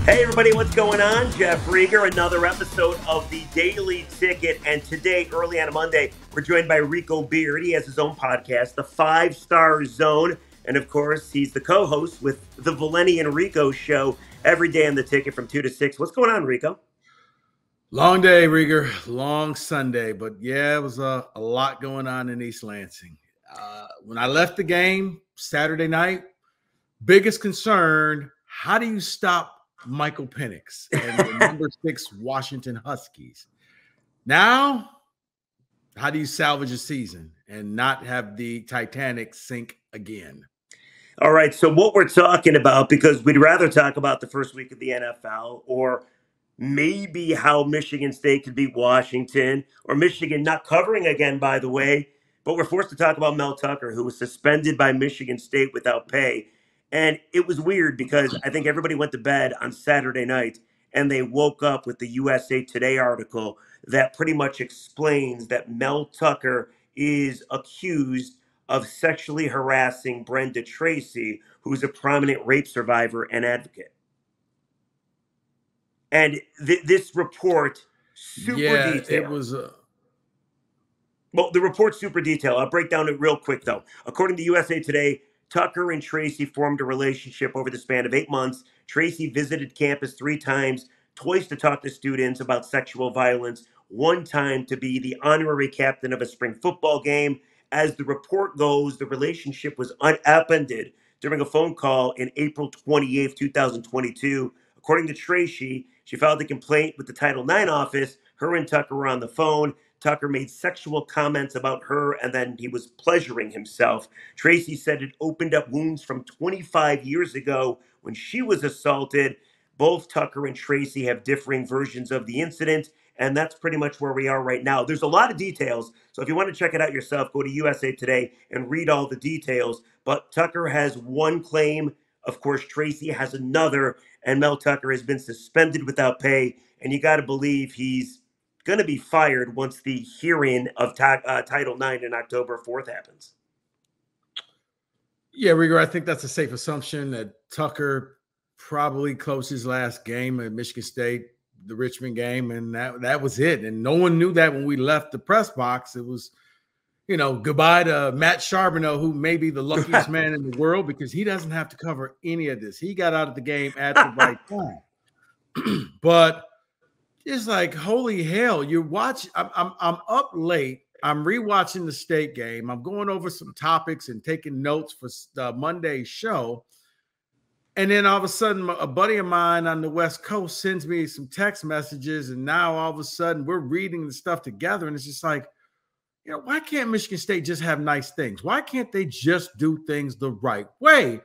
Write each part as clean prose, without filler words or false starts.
Hey everybody, what's going on? Jeff Rieger, another episode of the Daily Ticket. And today, early on a Monday, we're joined by Rico Beard. He has his own podcast, the 5-Star Zone. And of course, he's the co-host with the Valenti and Rico Show every day on the Ticket from 2 to 6. What's going on, Rico? Long day, Rieger. Long Sunday. But yeah, it was a lot going on in East Lansing. When I left the game Saturday night, biggest concern, how do you stop Michael Penix and the number 6 Washington Huskies? Now, how do you salvage a season and not have the Titanic sink again? All right, so what we're talking about, because we'd rather talk about the first week of the NFL or maybe how Michigan State could beat Washington, or Michigan not covering again, by the way, but we're forced to talk about Mel Tucker, who was suspended by Michigan State without pay. And it was weird because I think everybody went to bed on Saturday night and they woke up with the USA Today article that pretty much explains that Mel Tucker is accused of sexually harassing Brenda Tracy, who's a prominent rape survivor and advocate. And this report, super detailed. It was Well, the report's super detailed. I'll break down it real quick, though. According to USA Today, Tucker and Tracy formed a relationship over the span of 8 months. Tracy visited campus 3 times, twice to talk to students about sexual violence, 1 time to be the honorary captain of a spring football game. As the report goes, the relationship was upended during a phone call in April 28th, 2022. According to Tracy, she filed a complaint with the Title IX office. Her and Tucker were on the phone. Tucker made sexual comments about her, and then he was pleasuring himself. Tracy said it opened up wounds from 25 years ago when she was assaulted. Both Tucker and Tracy have differing versions of the incident, and that's pretty much where we are right now. There's a lot of details, so if you want to check it out yourself, go to USA Today and read all the details. But Tucker has one claim. Of course, Tracy has another, and Mel Tucker has been suspended without pay, and you got to believe he's going to be fired once the hearing of Title IX in October 4th happens. Yeah, Rieger, I think that's a safe assumption that Tucker probably closed his last game at Michigan State, the Richmond game, and that was it. And no one knew that when we left the press box. It was, goodbye to Matt Charbonneau, who may be the luckiest man in the world because he doesn't have to cover any of this. He got out of the game at the right time. But it's like, holy hell, you watch. I'm up late. I'm rewatching the State game. I'm going over some topics and taking notes for the Monday show. And then all of a sudden, a buddy of mine on the West Coast sends me some text messages. And now all of a sudden we're reading the stuff together. And it's just like, why can't Michigan State just have nice things? Why can't they just do things the right way?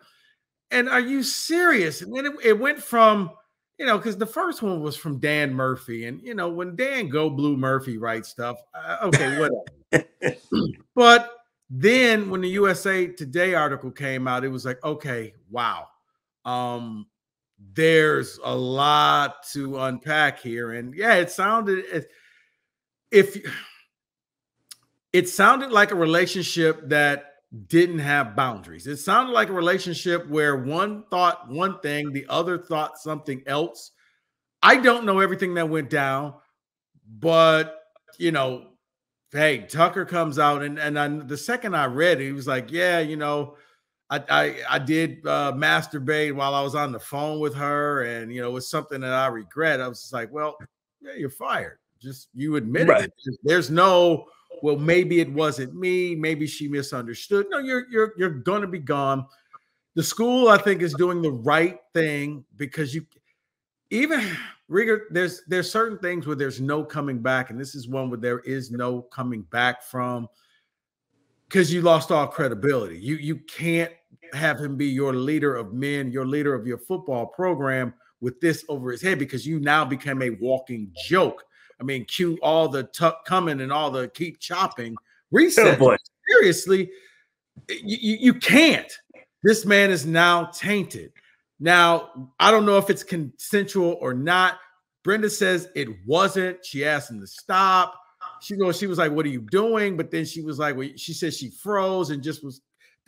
And are you serious? And then it went from, because the first one was from Dan Murphy. And, when Dan Go Blue Murphy writes stuff, okay, whatever. But then when the USA Today article came out, it was like, okay, wow. There's a lot to unpack here. And yeah, it sounded like a relationship that didn't have boundaries. It sounded like a relationship where one thought one thing, the other thought something else. I don't know everything that went down, but hey, Tucker comes out and the second I read it, he was like, yeah, I did masturbate while I was on the phone with her, and it was something that I regret. I was just like, well, yeah, you're fired. Just you admitted it. There's no, well, maybe it wasn't me. Maybe she misunderstood. No, you're going to be gone. The school, I think, is doing the right thing because Rieger, there's certain things where there's no coming back, and this is one where there is no coming back from because you lost all credibility. You can't have him be your leader of men, your leader of your football program with this over his head because you now became a walking joke. I mean, cue all the tuck coming and all the keep chopping. Reset. Oh, seriously, you can't. This man is now tainted. Now, I don't know if it's consensual or not. Brenda says it wasn't. She asked him to stop. She was like, what are you doing? But then she was like, well, she said she froze and just was,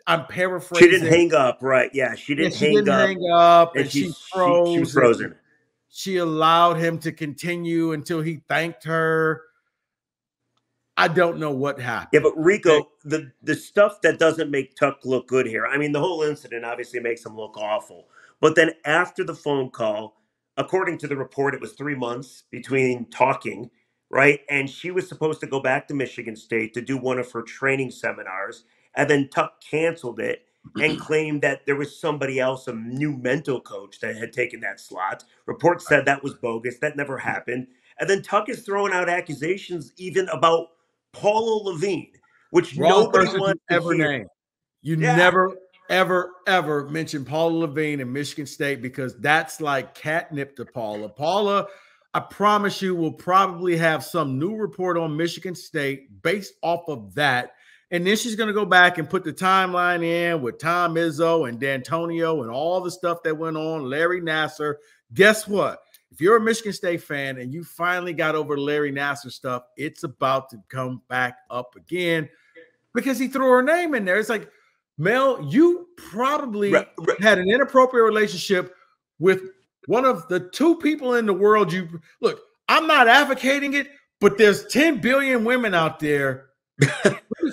I'm paraphrasing. She didn't hang up, right? Yeah, she didn't hang up. And she froze. She was frozen. she allowed him to continue until he thanked her. I don't know what happened. Yeah, but Rico, Okay? the stuff that doesn't make Tuck look good here. I mean, the whole incident obviously makes him look awful. But then after the phone call, according to the report, it was 3 months between talking, right? And she was supposed to go back to Michigan State to do one of her training seminars. And then Tuck canceled it and claimed that there was somebody else, a new mental coach, that had taken that slot. Reports said that was bogus. That never happened. And then Tuck is throwing out accusations even about Paula Levine, which Wrong nobody person wants to to ever hear. name. You Yeah. never, ever, ever mention Paula Levine in Michigan State, because that's like catnip to Paula. Paula, I promise you, will probably have some new report on Michigan State based off of that. And then she's going to go back and put the timeline in with Tom Izzo and Dantonio and all the stuff that went on, Larry Nassar. Guess what? If you're a Michigan State fan and you finally got over Larry Nassar stuff, it's about to come back up again because he threw her name in there. It's like, Mel, you probably had an inappropriate relationship with one of the two people in the world. Look, I'm not advocating it, but there's 10 billion women out there.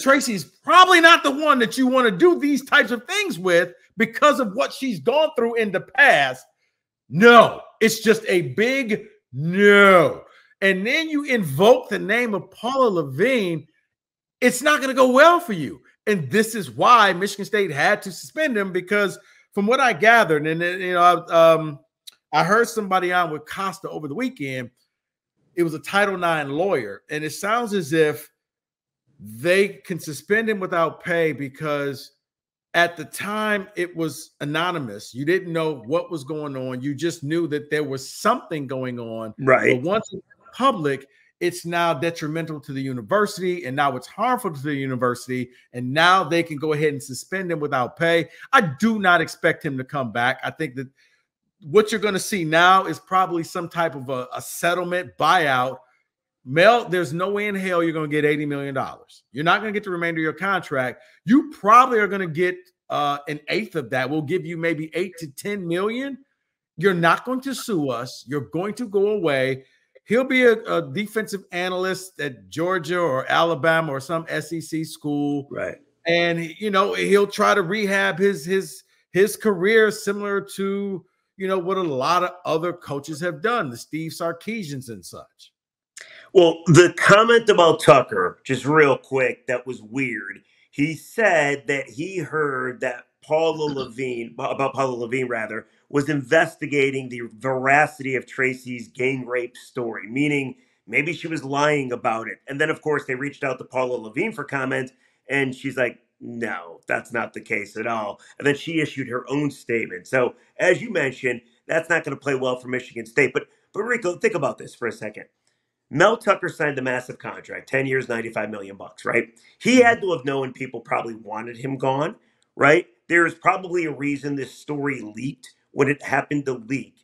Tracy's probably not the one that you want to do these types of things with because of what she's gone through in the past. No, it's just a big no. And then you invoke the name of Paula Levine. It's not going to go well for you. And this is why Michigan State had to suspend him, because from what I gathered, and I heard somebody on with Costa over the weekend, it was a Title IX lawyer. And it sounds as if they can suspend him without pay because at the time it was anonymous. You didn't know what was going on. You just knew that there was something going on. Right. But once it's public, it's now detrimental to the university, and now it's harmful to the university, and now they can go ahead and suspend him without pay. I do not expect him to come back. I think that what you're going to see now is probably some type of a settlement buyout. Mel, there's no way in hell you're going to get $80 million. You're not going to get the remainder of your contract. You probably are going to get an eighth of that. We'll give you maybe 8 to 10 million. You're not going to sue us. You're going to go away. He'll be a defensive analyst at Georgia or Alabama or some SEC school. Right. And, he'll try to rehab his career similar to, what a lot of other coaches have done, the Steve Sarkisians and such. Well, the comment about Tucker, just real quick, that was weird. He said that he heard that Paula Levine was investigating the veracity of Tracy's gang rape story, meaning maybe she was lying about it. And then, of course, they reached out to Paula Levine for comment, and she's like, no, that's not the case at all. And then she issued her own statement. So, as you mentioned, that's not going to play well for Michigan State. But Rico, think about this for a second. Mel Tucker signed a massive contract, 10 years, $95 million, right? He had to have known people probably wanted him gone, right? There's probably a reason this story leaked when it happened to leak.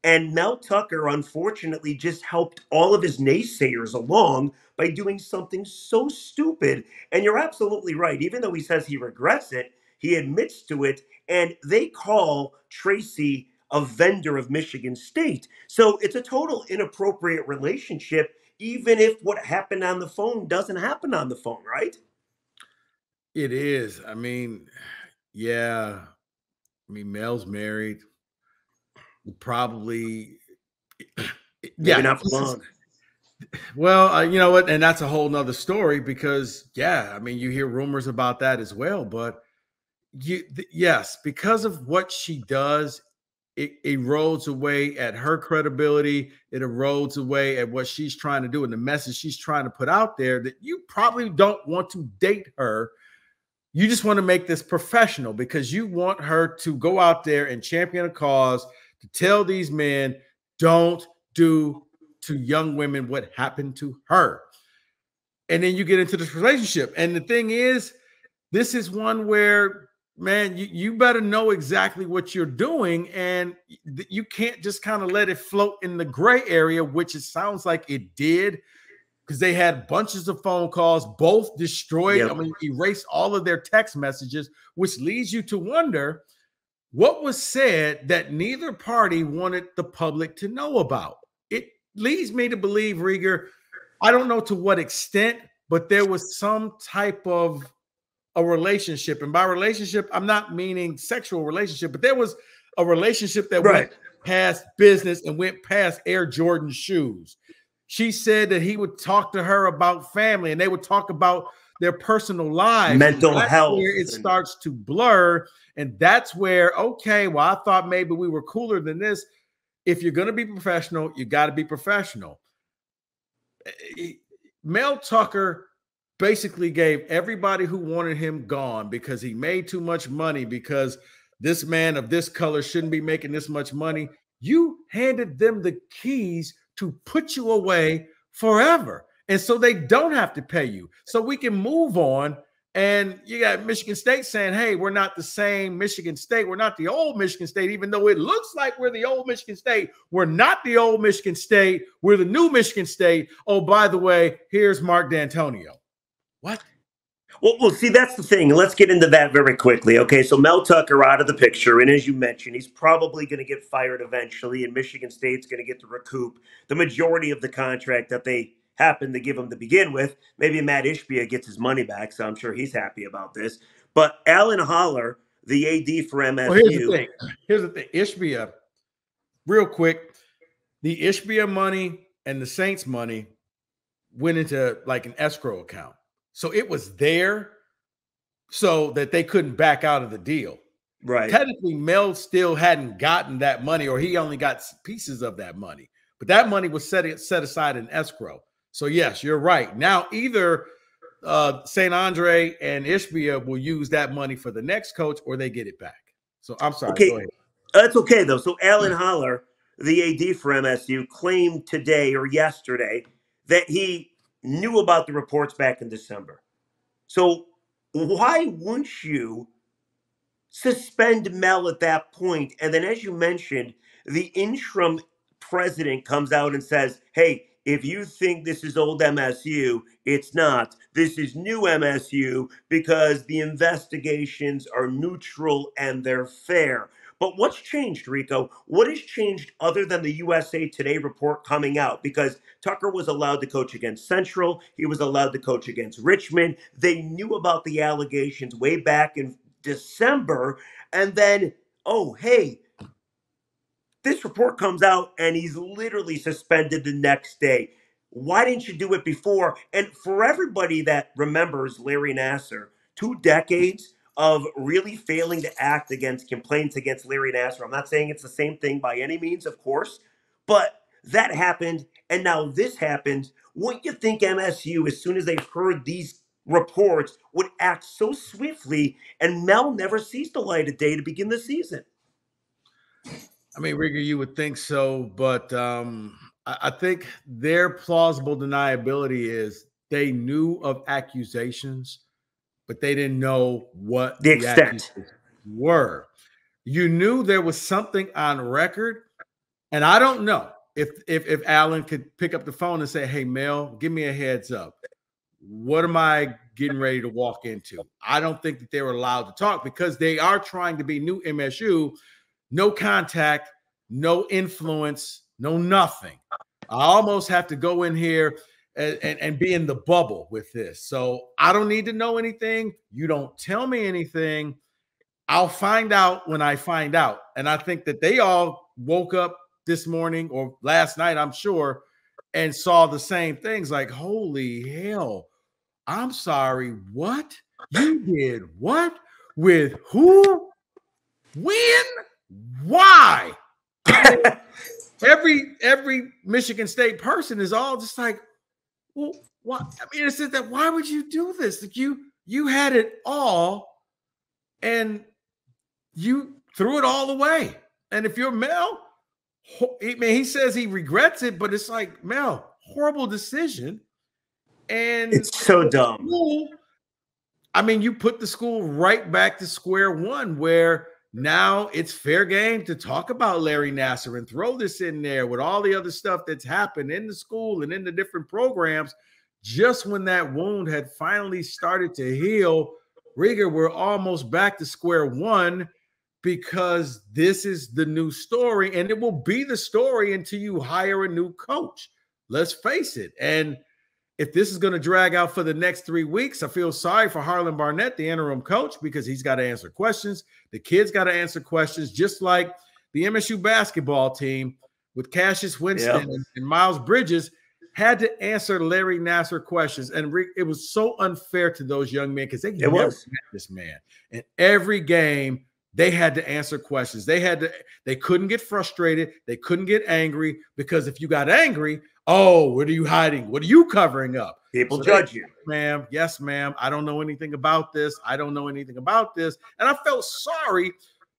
And Mel Tucker, unfortunately, just helped all of his naysayers along by doing something so stupid. And you're absolutely right. Even though he says he regrets it, he admits to it. And they call Tracy a vendor of Michigan State. So it's a total inappropriate relationship, even if what happened on the phone doesn't happen on the phone, right? It is. I mean, yeah. Mel's married. Probably, Maybe not for long. Well, you know what? And that's a whole nother story because, you hear rumors about that as well. But yes, because of what she does, it erodes away at her credibility. It erodes away at what she's trying to do and the message she's trying to put out there, that you probably don't want to date her. You just want to make this professional because you want her to go out there and champion a cause, to tell these men, don't do to young women what happened to her. And then you get into this relationship. And the thing is, this is one where, man, you better know exactly what you're doing. And you can't just kind of let it float in the gray area, which it sounds like it did, because they had bunches of phone calls, both destroyed. Erased all of their text messages, which leads you to wonder, what was said that neither party wanted the public to know about? It leads me to believe, Rieger, I don't know to what extent, but there was some type of a relationship. And by relationship, I'm not meaning sexual relationship, but there was a relationship that went past business and went past Air Jordan shoes. She said that he would talk to her about family and they would talk about their personal lives. Mental health. Where it starts to blur. And that's where, okay, well, I thought maybe we were cooler than this. If you're going to be professional, you got to be professional. Mel Tucker basically gave everybody who wanted him gone because he made too much money, because this man of this color shouldn't be making this much money. You handed them the keys to put you away forever. And so they don't have to pay you. So we can move on. And you got Michigan State saying, hey, we're not the same Michigan State. We're not the old Michigan State, even though it looks like we're the old Michigan State. We're not the old Michigan State. We're the new Michigan State. Oh, by the way, here's Mark Dantonio. What? Well, see, that's the thing. Let's get into that very quickly. Okay, so Mel Tucker out of the picture, and as you mentioned, he's probably going to get fired eventually, and Michigan State's going to get to recoup the majority of the contract that they happened to give him to begin with. Maybe Matt Ishbia gets his money back, so I'm sure he's happy about this. But Alan Holler, the AD for MSU. Well, here's the thing. Ishbia, real quick, the Ishbia money and the Saints money went into like an escrow account. So it was there so that they couldn't back out of the deal. Right. Technically, Mel still hadn't gotten that money, or he only got pieces of that money. But that money was set aside in escrow. So, yes, you're right. Now, either St. Andre and Ishbia will use that money for the next coach, or they get it back. So, I'm sorry. Okay. Go ahead. That's okay, though. So Alan Holler, the AD for MSU, claimed today or yesterday that he knew about the reports back in December. So why wouldn't you suspend Mel at that point? And then, as you mentioned, the interim president comes out and says, hey, if you think this is old MSU, it's not. This is new MSU because the investigations are neutral and they're fair. But what's changed, Rico? What has changed other than the USA Today report coming out? Because Tucker was allowed to coach against Central. He was allowed to coach against Richmond. They knew about the allegations way back in December. And then, oh, hey, this report comes out and he's literally suspended the next day. Why didn't you do it before? And for everybody that remembers Larry Nassar, 2 decades of really failing to act against complaints against Larry Nassar. I'm not saying it's the same thing by any means, of course, but that happened. And now this happened. Wouldn't you think MSU, as soon as they heard these reports, would act so swiftly? And Mel never sees the light of day to begin the season. I mean, Rigger, you would think so, but I think their plausible deniability is they knew of accusations, but they didn't know what the extent were. You knew there was something on record, and I don't know if Alan could pick up the phone and say, hey, Mel, give me a heads up. What am I getting ready to walk into? I don't think that they were allowed to talk because they are trying to be new MSU. No contact, no influence, no nothing. I almost have to go in here and be in the bubble with this. So I don't need to know anything. You don't tell me anything. I'll find out when I find out. And I think that they all woke up this morning or last night, I'm sure, and saw the same things like, holy hell, I'm sorry, what? You did what? With who? When? Why? every Michigan State person is all just like, well, what? I mean, it's just that why would you do this? Like you had it all and you threw it all away. And if you're Mel, he says he regrets it, but it's like, Mel, horrible decision. And it's so dumb. I mean, you put the school right back to square one where now it's fair game to talk about Larry Nassar and throw this in there with all the other stuff that's happened in the school and in the different programs. Just when that wound had finally started to heal, Rieger, we're almost back to square one because this is the new story, and it will be the story until you hire a new coach. Let's face it. And if this is going to drag out for the next 3 weeks, I feel sorry for Harlon Bennett, the interim coach, because he's got to answer questions. The kids got to answer questions, just like the MSU basketball team with Cassius Winston and Miles Bridges had to answer Larry Nassar questions. And it was so unfair to those young men because they never met this man. In every game, they had to answer questions. They couldn't get frustrated. They couldn't get angry, because if you got angry, oh, what are you hiding? What are you covering up? People judge you. Ma'am, yes, ma'am. I don't know anything about this. I don't know anything about this. And I felt sorry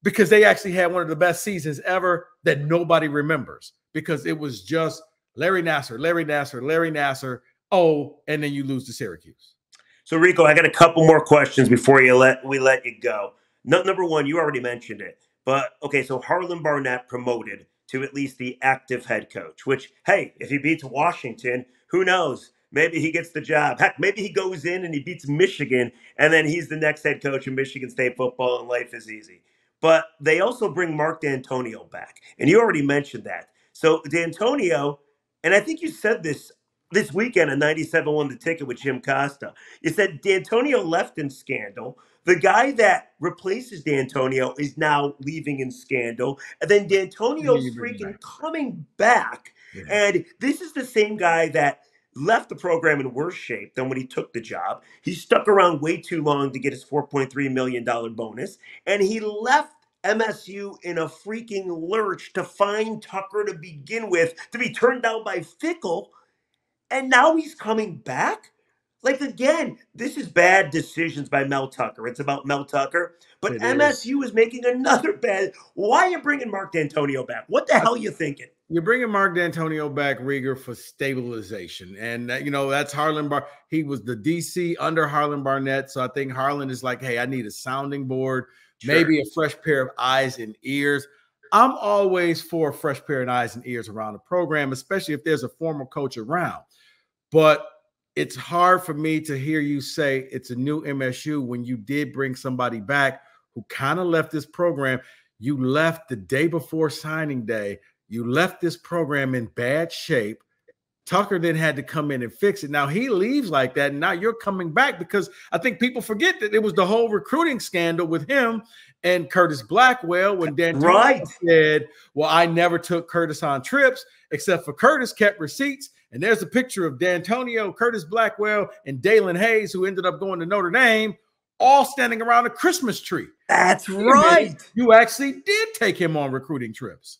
because they actually had one of the best seasons ever that nobody remembers, because it was just Larry Nassar, Larry Nassar, Larry Nassar. Oh, and then you lose to Syracuse. So, Rico, I got a couple more questions before we let you go. Number one, you already mentioned it. But, okay, so Harlon Bennett promoted to at least the active head coach, which, hey, if he beats Washington, who knows? Maybe he gets the job. Heck, maybe he goes in and he beats Michigan, and then he's the next head coach in Michigan State football, and life is easy. But they also bring Mark Dantonio back, and you already mentioned that. So Dantonio, and I think you said this weekend on 97 won the ticket with Jim Costa. You said Dantonio left in scandal. The guy that replaces Dantonio is now leaving in scandal. And then Dantonio's freaking coming back. Yeah. And this is the same guy that left the program in worse shape than when he took the job. He stuck around way too long to get his $4.3 million bonus. And he left MSU in a freaking lurch to find Tucker to begin with, to be turned down by Fickle. And now he's coming back? Like, again, this is bad decisions by Mel Tucker. It's about Mel Tucker. But MSU is making another bad. Why are you bringing Mark Dantonio back? What the hell are you thinking? You're bringing Mark Dantonio back, Rieger, for stabilization. And, that's Harlon. He was the DC under Harlon Bennett. So I think Harlon is like, hey, I need a sounding board, maybe a fresh pair of eyes and ears. I'm always for a fresh pair of eyes and ears around the program, especially if there's a former coach around. But it's hard for me to hear you say it's a new MSU when you did bring somebody back who kind of left this program. You left the day before signing day. You left this program in bad shape. Tucker then had to come in and fix it. Now he leaves like that, and now you're coming back, because I think people forget that it was the whole recruiting scandal with him and Curtis Blackwell when Dantonio said, well, I never took Curtis on trips, except for Curtis kept receipts. And there's a picture of Dantonio, Curtis Blackwell, and Dalen Hayes, who ended up going to Notre Dame, all standing around a Christmas tree. That's right. You actually did take him on recruiting trips.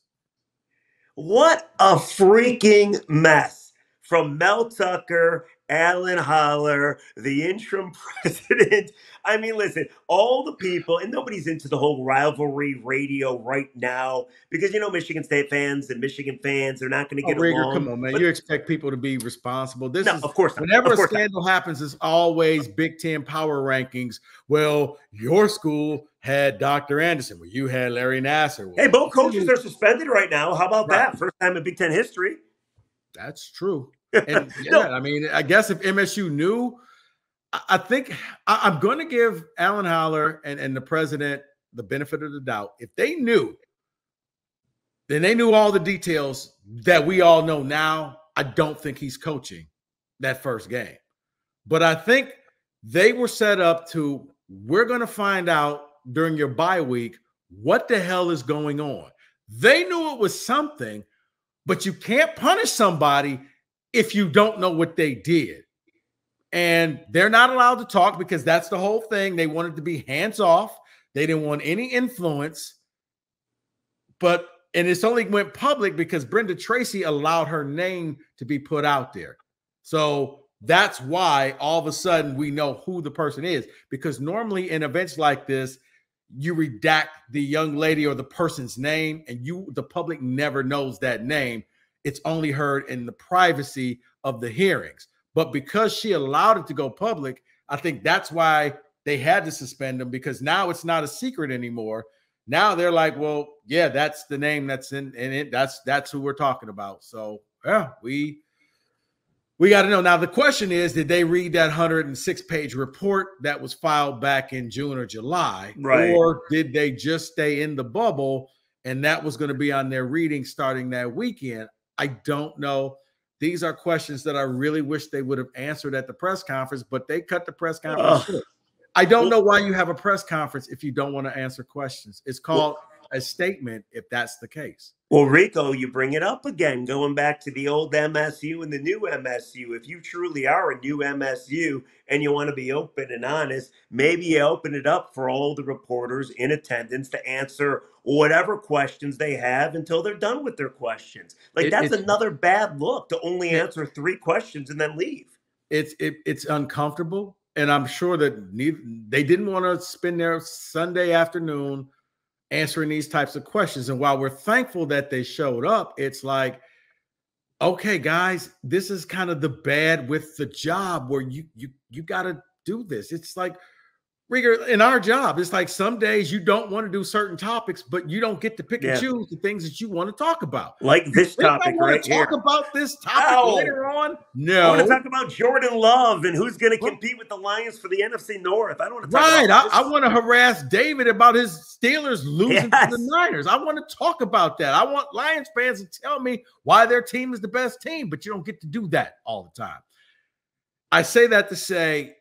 What a freaking mess from Mel Tucker, Alan Holler, the interim president. I mean, listen, all the people, and nobody's into the whole rivalry radio right now, because, Michigan State fans and Michigan fans are not going to get along. Come on, man. You expect people to be responsible. Of course not. Whenever a scandal happens, it's always Big Ten power rankings. Well, your school had Dr. Anderson. Well, you had Larry Nassar. Hey, both coaches are suspended right now. How about that? First time in Big Ten history. That's true. And I mean, I guess if MSU knew, I think I'm going to give Alan Holler and the president the benefit of the doubt. If they knew, then they knew all the details that we all know now. I don't think he's coaching that first game. But I think they were set up to, we're going to find out during your bye week what the hell is going on. They knew it was something, but you can't punish somebody if you don't know what they did. And they're not allowed to talk, because that's the whole thing. They wanted to be hands off. They didn't want any influence. And it's only went public because Brenda Tracy allowed her name to be put out there. So that's why all of a sudden we know who the person is, because normally in events like this, you redact the young lady or the person's name, and the public never knows that name. It's only heard in the privacy of the hearings. But because she allowed it to go public, I think that's why they had to suspend him, because now it's not a secret anymore. Now they're like, well, yeah, that's the name that's in it. That's who we're talking about. So, yeah, We got to know. Now, the question is, did they read that 106-page report that was filed back in June or July? Right. Or did they just stay in the bubble and that was going to be on their reading starting that weekend? I don't know. These are questions that I really wish they would have answered at the press conference, but they cut the press conference short. I don't know why you have a press conference if you don't want to answer questions. It's called a statement if that's the case. Well, Rico, you bring it up again, going back to the old MSU and the new MSU. If you truly are a new MSU and you want to be open and honest, maybe you open it up for all the reporters in attendance to answer whatever questions they have until they're done with their questions. Like, that's another bad look to only answer 3 questions and then leave. It's uncomfortable, and I'm sure that they didn't want to spend their Sunday afternoon answering these types of questions. And while we're thankful that they showed up, it's like, okay, guys, this is kind of the bad with the job where you got to do this. It's like, Rigger, in our job, it's like some days you don't want to do certain topics, but you don't get to pick and choose the things that you want to talk about. Like this topic right here. Talk about this topic later on? No. I want to talk about Jordan Love and who's going to compete with the Lions for the NFC North. I don't want to talk about this. I want to harass David about his Steelers losing to the Niners. I want to talk about that. I want Lions fans to tell me why their team is the best team, but you don't get to do that all the time. I say that to say,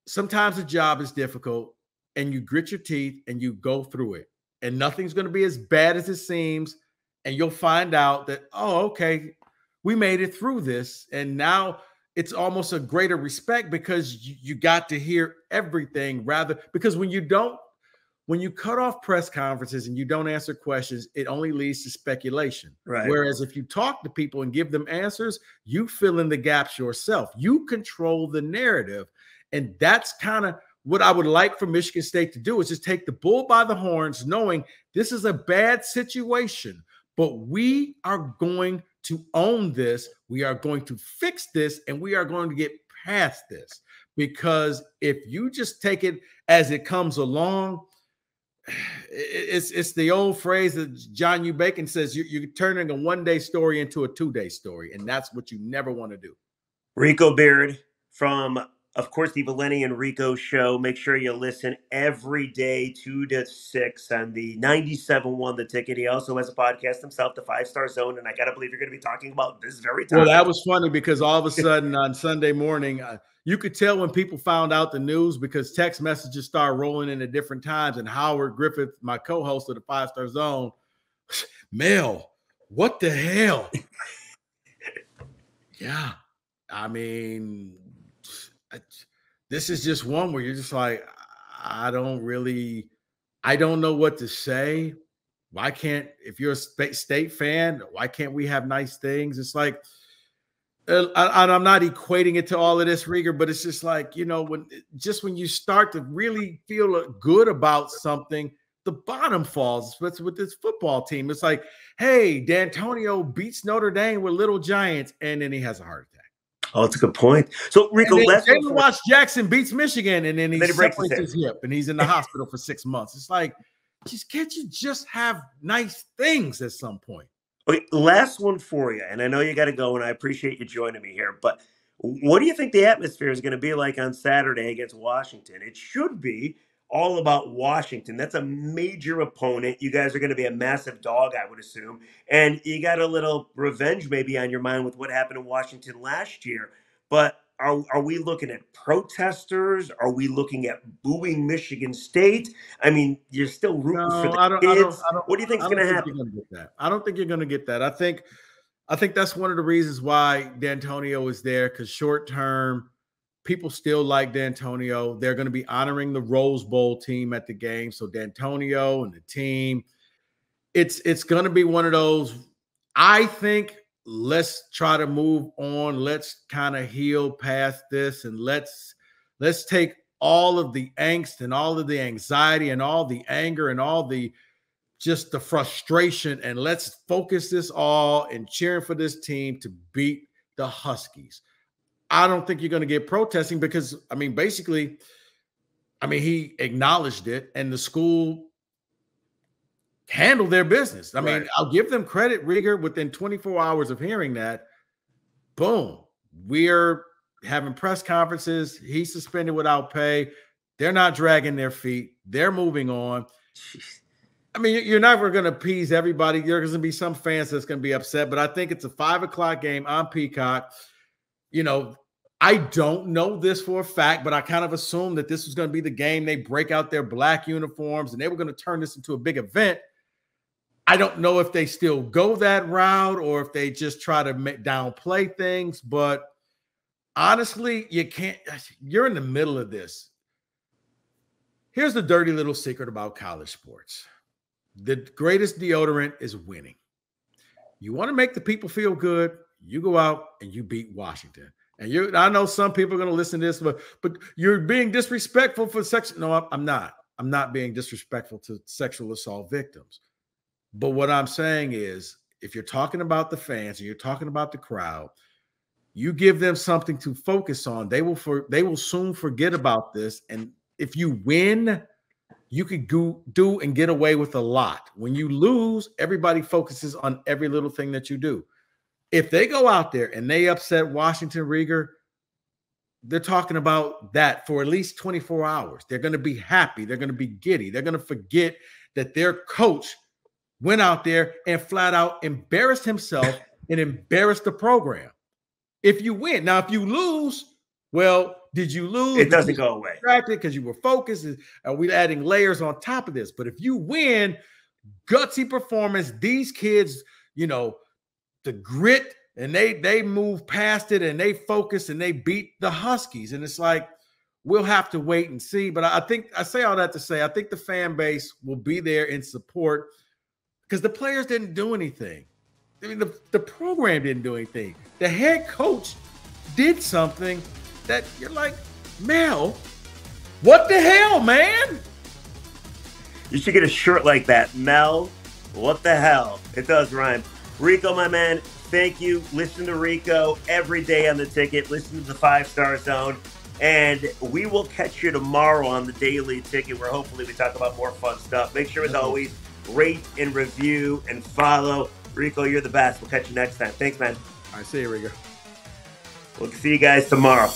sometimes the job is difficult and you grit your teeth and you go through it, and nothing's going to be as bad as it seems. And you'll find out that, oh, okay, we made it through this. And now it's almost a greater respect because you got to hear everything because when you cut off press conferences and you don't answer questions, it only leads to speculation. Right. Whereas if you talk to people and give them answers, you fill in the gaps yourself. You control the narrative. And that's kind of what I would like for Michigan State to do, is just take the bull by the horns, knowing this is a bad situation, but we are going to own this. We are going to fix this, and we are going to get past this. Because if you just take it as it comes along, it's the old phrase that John U. Bacon says, you're turning a one-day story into a 2-day story, and that's what you never want to do. Rico Beard from, of course, the Valenti and Rico Show. Make sure you listen every day, 2 to 6 on the 97.1 The Ticket. He also has a podcast himself, the 5-Star Zone, and I got to believe you're going to be talking about this very topic. Well, that was funny because all of a sudden on Sunday morning, you could tell when people found out the news because text messages started rolling in at different times, and Howard Griffith, my co-host of the 5-Star Zone, Mel, what the hell? Yeah, I mean, this is just one where you're just like, I don't know what to say. Why can't, if you're a state fan, why can't we have nice things? It's like, I'm not equating it to all of this, Rieger, but it's just like, when you start to really feel good about something, the bottom falls. With this football team, it's like, hey, Dantonio beats Notre Dame with Little Giants, and then he has a heart attack. Oh, that's a good point. So, Rico, Jalen Watts Jackson beats Michigan, and then he separates his hip, and he's in the hospital for 6 months. It's like, can't you just have nice things at some point? Okay, last one for you, and I know you got to go, and I appreciate you joining me here, but what do you think the atmosphere is going to be like on Saturday against Washington? It should be all about Washington. That's a major opponent. You guys are going to be a massive dog, I would assume. And you got a little revenge maybe on your mind with what happened in Washington last year. But are we looking at protesters? Are we looking at booing Michigan State? I mean, you're still rooting for the kids. What do you think is going to happen? I don't think you're going to get that. I think that's one of the reasons why Dantonio is there, because short term, people still like Dantonio. They're going to be honoring the Rose Bowl team at the game. So Dantonio and the team, it's going to be one of those, I think, let's try to move on. Let's kind of heal past this, and let's take all of the angst and all of the anxiety and all the anger and all the just the frustration, and let's focus this all in cheering for this team to beat the Huskies. I don't think you're going to get protesting because, basically, he acknowledged it and the school handled their business. Right. I'll give them credit, Rieger, within 24 hours of hearing that, boom, We're having press conferences. He's suspended without pay. They're not dragging their feet. They're moving on. I mean, you're never going to appease everybody. There's going to be some fans that's going to be upset, but I think it's a 5 o'clock game on Peacock. You know, I don't know this for a fact, but I kind of assumed that this was going to be the game they break out their black uniforms and they were going to turn this into a big event. I don't know if they still go that route or if they just try to downplay things, but honestly, you're in the middle of this. Here's the dirty little secret about college sports. The greatest deodorant is winning. You want to make the people feel good, you go out and you beat Washington. And I know some people are going to listen to this, but you're being disrespectful for sex. No, I'm not. I'm not being disrespectful to sexual assault victims. But what I'm saying is, if you're talking about the fans and you're talking about the crowd, you give them something to focus on. They will soon forget about this. And if you win, you could do and get away with a lot. When you lose, everybody focuses on every little thing that you do. If they go out there and they upset Washington Rieger, they're talking about that for at least 24 hours. They're going to be happy. They're going to be giddy. They're going to forget that their coach went out there and flat out embarrassed himself and embarrassed the program. If you win. Now, if you lose, well, did you lose? It doesn't go away. Because you were focused. Are we adding layers on top of this? But if you win, gutsy performance, these kids, you know, the grit, and they move past it and they focus and they beat the Huskies. And it's like, we'll have to wait and see. But I say all that to say, I think the fan base will be there in support because the players didn't do anything. I mean, the program didn't do anything. The head coach did something that you're like, Mel, what the hell, man? You should get a shirt like that. Mel, what the hell? It does rhyme. Rico, my man, thank you. Listen to Rico every day on the ticket. Listen to the 5-Star Zone. And we will catch you tomorrow on the Daily Ticket where hopefully we talk about more fun stuff. Make sure, as always, rate and review and follow. Rico, you're the best. We'll catch you next time. Thanks, man. All right, see you, Rico. We'll see you guys tomorrow.